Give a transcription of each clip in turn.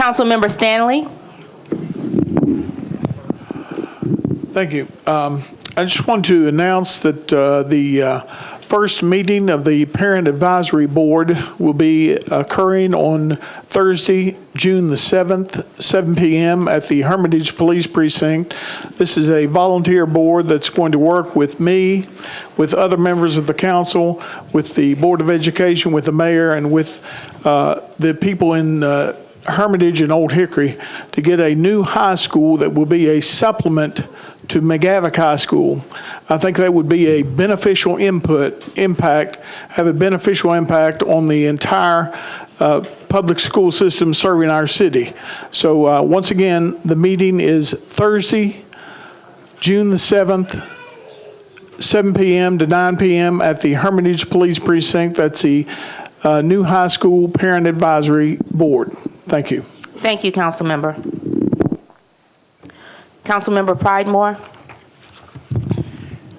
Councilmember Stanley. Thank you. I just want to announce that the first meeting of the Parent Advisory Board will be occurring on Thursday, June the 7th, 7 p.m. at the Hermitage Police Precinct. This is a volunteer board that's going to work with me, with other members of the council, with the Board of Education, with the mayor, and with the people in Hermitage and Old Hickory to get a new high school that will be a supplement to McGavock High School. I think that would be a beneficial have a beneficial impact on the entire public school system serving our city. So once again, the meeting is Thursday, June the 7th, 7 p.m. to 9 p.m. at the Hermitage Police Precinct. That's the new high school parent advisory board. Thank you. Thank you, Councilmember. Councilmember Pridemore.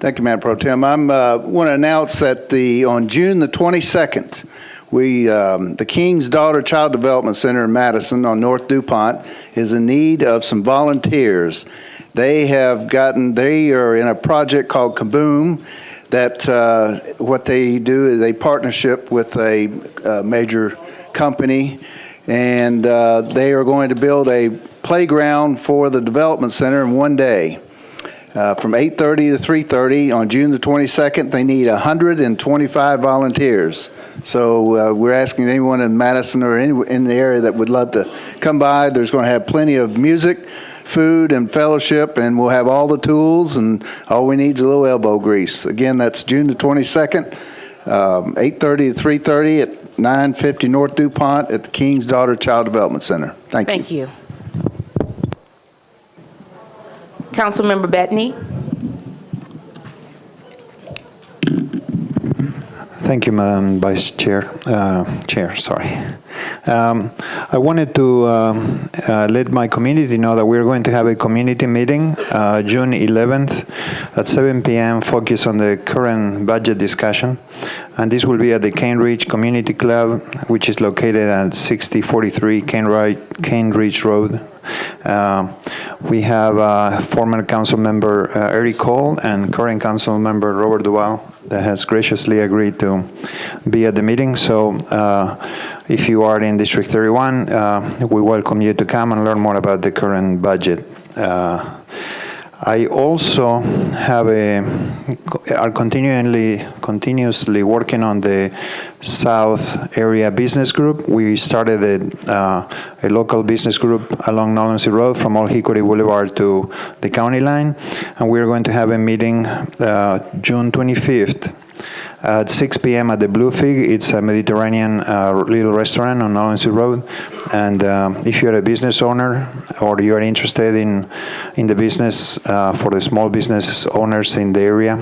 Thank you, Madam Pro Tem. I want to announce that on June the 22nd, the King's Daughter Child Development Center in Madison on North DuPont is in need of some volunteers. They are in a project called Kaboom that what they do is a partnership with a major company, and they are going to build a playground for the development center in one day. From 8:30 to 3:30 on June the 22nd, they need 125 volunteers. So we're asking anyone in Madison or in the area that would love to come by. There's going to have plenty of music, food, and fellowship, and we'll have all the tools, and all we need is a little elbow grease. Again, that's June the 22nd, 8:30 to 3:30 at 950 North DuPont at the King's Daughter Child Development Center. Thank you. Councilmember Bettany. Thank you, Madam Vice Chair. I wanted to let my community know that we're going to have a community meeting June 11th at 7 p.m. focused on the current budget discussion. And this will be at the Cane Ridge Community Club, which is located at 6043 Cane Ridge Road. We have former council member Eric Cole and current council member Robert Duval that has graciously agreed to be at the meeting. So if you are in District 31, we welcome you to come and learn more about the current budget. I also are continuously working on the South Area Business Group. We started a local business group along Nolensy Road from Old Hickory Boulevard to the county line, and we're going to have a meeting June 25th at 6 p.m. at the Blue Fig. It's a Mediterranean little restaurant on Nolensy Road. And if you're a business owner or you're interested in the business for the small business owners in the area,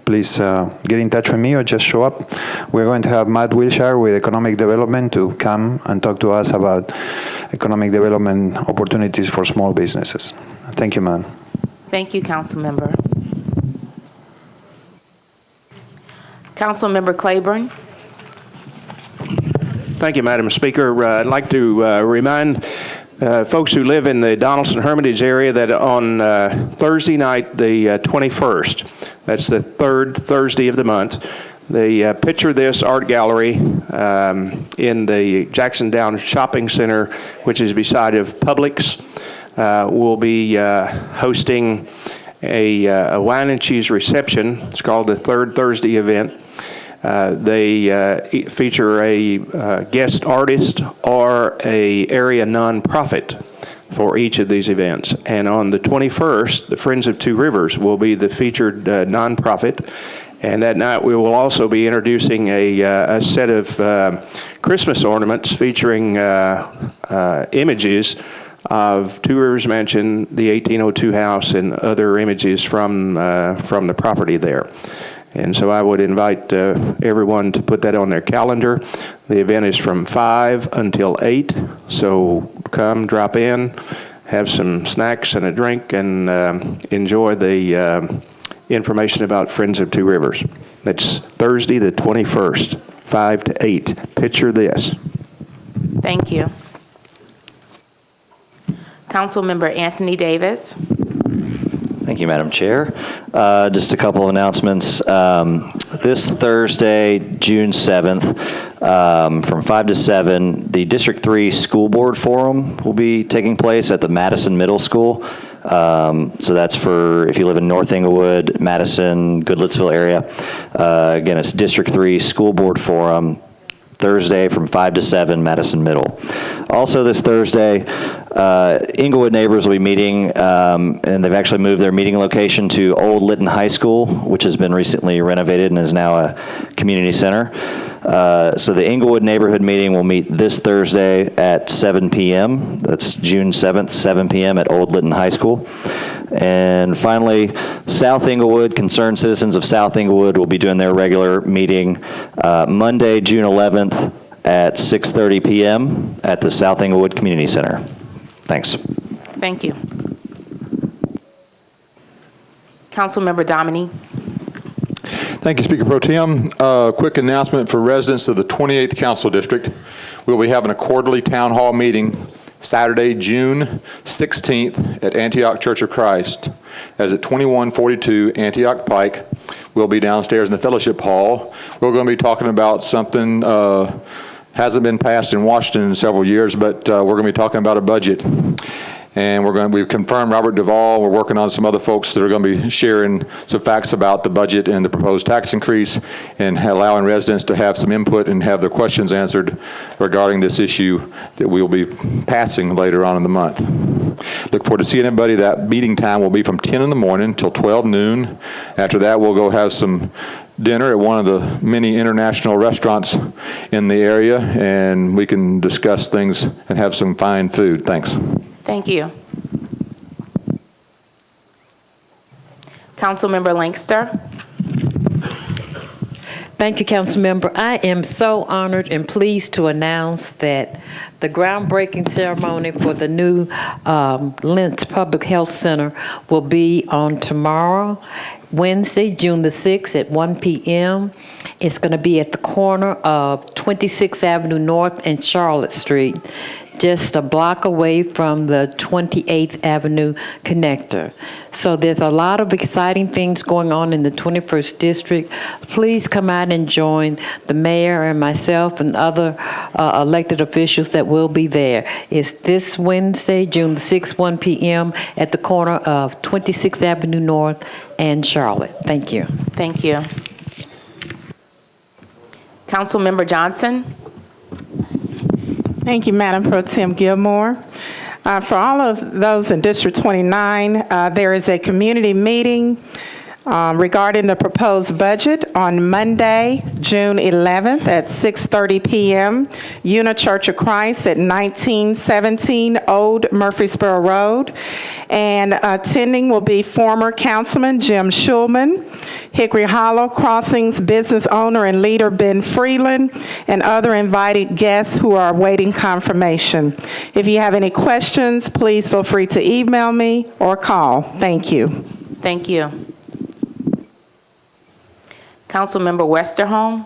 please get in touch with me or just show up. We're going to have Matt Wilshire with Economic Development to come and talk to us about economic development opportunities for small businesses. Thank you, ma'am. Thank you, Councilmember. Councilmember Claiborne. Thank you, Madam Speaker. I'd like to remind folks who live in the Donaldson Hermitage area that on Thursday night, the 21st, that's the third Thursday of the month, the Picture This art gallery in the Jackson Downs Shopping Center, which is beside of Publix, will be hosting a wine and cheese reception. It's called the Third Thursday event. They feature a guest artist or a area nonprofit for each of these events. And on the 21st, the Friends of Two Rivers will be the featured nonprofit. And that night we will also be introducing a set of Christmas ornaments featuring images of Two Rivers Mansion, the 1802 house, and other images from the property there. And so I would invite everyone to put that on their calendar. The event is from 5 until 8, so come, drop in, have some snacks and a drink, and enjoy the information about Friends of Two Rivers. That's Thursday the 21st, 5 to 8. Picture This. Thank you. Councilmember Anthony Davis. Thank you, Madam Chair. Just a couple of announcements. This Thursday, June 7th, from 5 to 7, the District 3 School Board Forum will be taking place at the Madison Middle School. So that's for if you live in North Englewood, Madison, Goodlettsville area. Again, it's District 3 School Board Forum, Thursday from 5 to 7, Madison Middle. Also this Thursday, Englewood neighbors will be meeting, and they've actually moved their meeting location to Old Lytton High School, which has been recently renovated and is now a community center. So the Englewood neighborhood meeting will meet this Thursday at 7 p.m. That's June 7th, 7 p.m. at Old Lytton High School. And finally, South Englewood, concerned citizens of South Englewood will be doing their regular meeting Monday, June 11th at 6:30 p.m. at the South Englewood Community Center. Thanks. Thank you. Councilmember Dominy. Thank you, Speaker Pro Tem. Quick announcement for residents of the 28th Council District. We'll be having a quarterly town hall meeting Saturday, June 16th at Antioch Church of Christ. As at 2142 Antioch Pike. We'll be downstairs in the fellowship hall. We're going to be talking about something hasn't been passed in Washington in several years, but we're going to be talking about a budget. And we've confirmed Robert Duvall. We're working on some other folks that are going to be sharing some facts about the budget and the proposed tax increase and allowing residents to have some input and have their questions answered regarding this issue that we'll be passing later on in the month. Look forward to seeing everybody. That meeting time will be from 10 in the morning till 12 noon. After that, we'll go have some dinner at one of the many international restaurants in the area, and we can discuss things and have some fine food. Thanks. Thank you. Councilmember Langster. Thank you, Councilmember. I am so honored and pleased to announce that the groundbreaking ceremony for the new Lentz Public Health Center will be on tomorrow, Wednesday, June the 6th at 1 p.m. It's going to be at the corner of 26th Avenue North and Charlotte Street, just a block away from the 28th Avenue connector. So there's a lot of exciting things going on in the 21st District. Please come out and join the mayor and myself and other elected officials that will be there. It's this Wednesday, June the 6th, 1 p.m. at the corner of 26th Avenue North and Charlotte. Thank you. Thank you. Councilmember Johnson. Thank you, Madam Pro Tem Gilmore. For all of those in District 29, there is a community meeting regarding the proposed budget on Monday, June 11th at 6:30 p.m. Una Church of Christ at 1917 Old Murfreesboro Road. And attending will be former Councilman Jim Schulman, Hickory Hollow Crossings business owner and leader Ben Freeland, and other invited guests who are awaiting confirmation. If you have any questions, please feel free to email me or call. Thank you. Thank you. Councilmember Westerholm.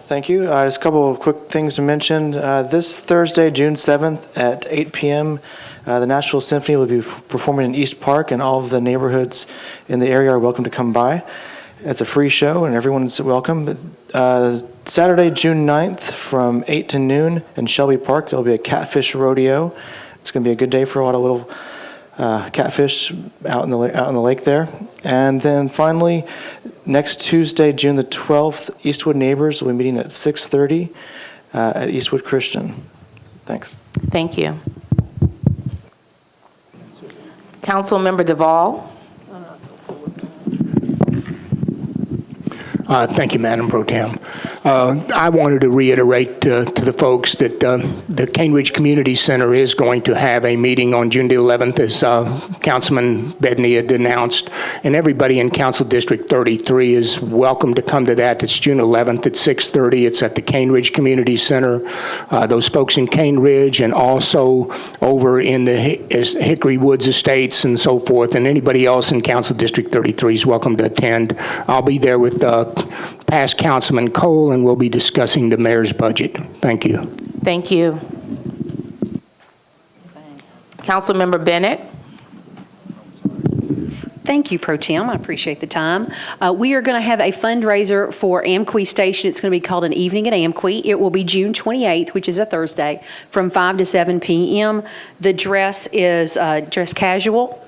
Thank you. Just a couple of quick things to mention. This Thursday, June 7th at 8 p.m., the Nashville Symphony will be performing in East Park, and all of the neighborhoods in the area are welcome to come by. It's a free show, and everyone's welcome. Saturday, June 9th from 8 to noon in Shelby Park, there'll be a catfish rodeo. It's going to be a good day for a lot of little catfish out in the lake there. And then finally, next Tuesday, June the 12th, Eastwood neighbors will be meeting at 6:30 at Eastwood Christian. Thanks. Thank you. Councilmember Duvall. Thank you, Madam Pro Tem. I wanted to reiterate to the folks that the Cane Ridge Community Center is going to have a meeting on June the 11th, as Councilman Bedney had announced, and everybody in Council District 33 is welcome to come to that. It's June 11th at 6:30. It's at the Cane Ridge Community Center. Those folks in Cane Ridge and also over in the Hickory Woods Estates and so forth, and anybody else in Council District 33 is welcome to attend. I'll be there with past Councilman Cole, and we'll be discussing the mayor's budget. Thank you. Thank you. Councilmember Bennett. Thank you, Pro Tem. I appreciate the time. We are going to have a fundraiser for Amqui Station. It's going to be called an Evening at Amqui. It will be June 28th, which is a Thursday, from 5 to 7 p.m. The dress is dress casual.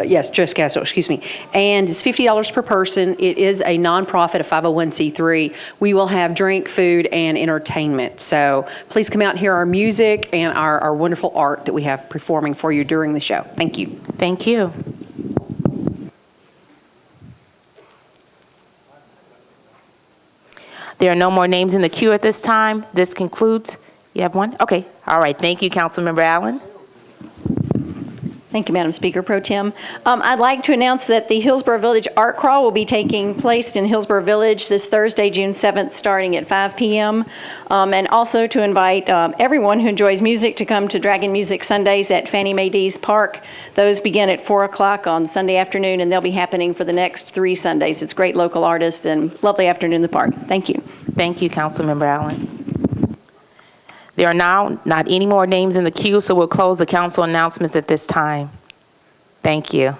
Yes, dress casual, excuse me. And it's $50 per person. It is a nonprofit, a 501c3. We will have drink, food, and entertainment. So please come out and hear our music and our wonderful art that we have performing for you during the show. Thank you. Thank you. There are no more names in the queue at this time. This concludes. You have one? Okay. All right. Thank you, Councilmember Allen. Thank you, Madam Speaker Pro Tem. I'd like to announce that the Hillsborough Village Art Crawl will be taking place in Hillsborough Village this Thursday, June 7th, starting at 5 p.m. And also to invite everyone who enjoys music to come to Dragon Music Sundays at Fannie Mae Dees Park. Those begin at 4 o'clock on Sunday afternoon, and they'll be happening for the next 3 Sundays. It's great local artists and lovely afternoon in the park. Thank you. Thank you, Councilmember Allen. There are now not any more names in the queue, so we'll close the council announcements at this time. Thank you.